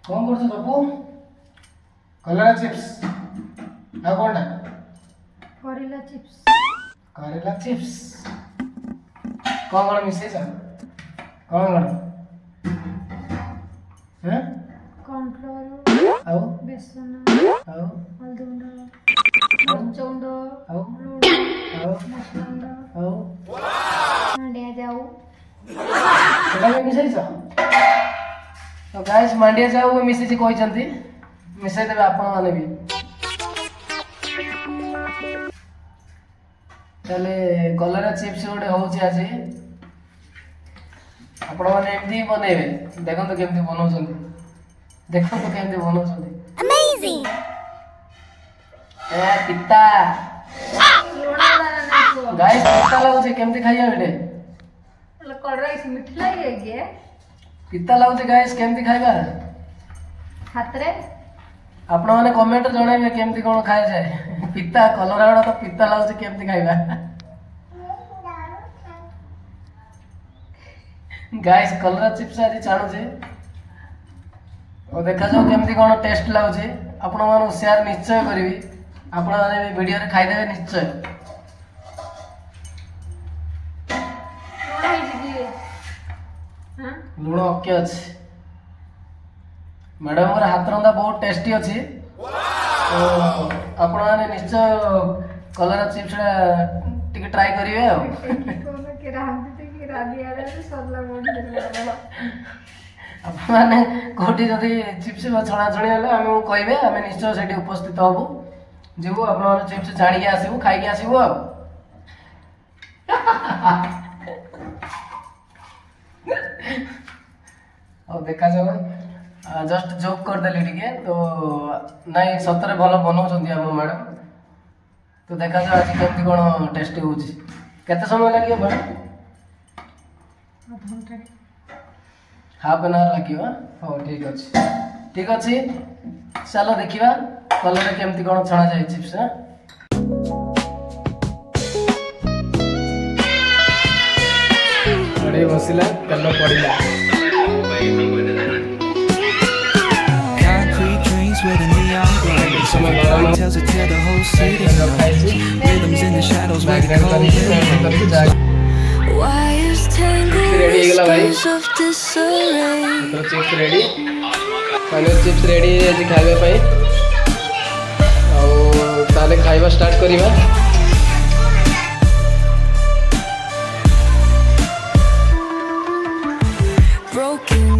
कौन करछ बाबू कलरा चिप्स आ कोनटा करेला चिप्स कौन मिसे छ कौन हैं कॉर्नफ्लोर आओ बेसन आओ हल्दी गुंड मरच गुंड आओ लूण आओ मसला गुंड आओ मांडिया जाऊ सेटा में मिसे छ तो गाइस मांडिया जाऊ मिसे छी कोइ चंती मिसे देबे आपण माने भी चले कलरा चिप्स गोटे होची आज आपण माने एमदी बनेबे देखो तो केमती बनाउछंती अमेजिंग ए पित्ता लूण दाना नहीं को गाइस पित्ता लागुछे केमती खाइया बेटे कड़ाई से मिठला है गे पित्ता लागुछे गाइस केमती खाइबा हाथ रे आपण माने कमेंट जणाइबे केमती कोन खाए जाए पित्ता कलरा वाला तो पित्ता लागुछे केमती खाइबा गाइस कलरा चिप्स आज छाणुछे और देखा जाओ केमती कोन टेस्ट लागुछे आपण माने शेयर निश्चय करिवि आपण माने वीडियो रे खाइ देबे निश्चय लुण ओके अच्छे मैडम हाथ रंधा बहुत टेस्टी अच्छी तो आपण माने निश्चय कलरा चिप्स टिके ट्राई करिवे आपण माने कोठी जदी चिप्स छणा छणी हले आमे कहबे आमे निश्चय सेठी उपस्थित हबु जेबो आपण माने चिप्स छाणी के आसीबु खाइ के आसीबु और देखा जाओ जस्ट जोक कर देली टिके तो नहीं सतरे भल बनाउछंती हम मैडम तो देखा जाओ आज केमती कोन टेस्टी होची केते समय लागियो मैडम हाफ एन आवर लागियो हो ठीक अछि चलो देखिबा कलर केमती कोन छणा जाय चिप्स अरे बसिला तेल पड़िला With a neon glow, tells a tale the whole city knows. Rhythms in the shadows make it cold. Wires tangled whispers of disarray. तो chips ready final chips ready आज खाइबा पई आ ताले खाइबा स्टार्ट करिबा।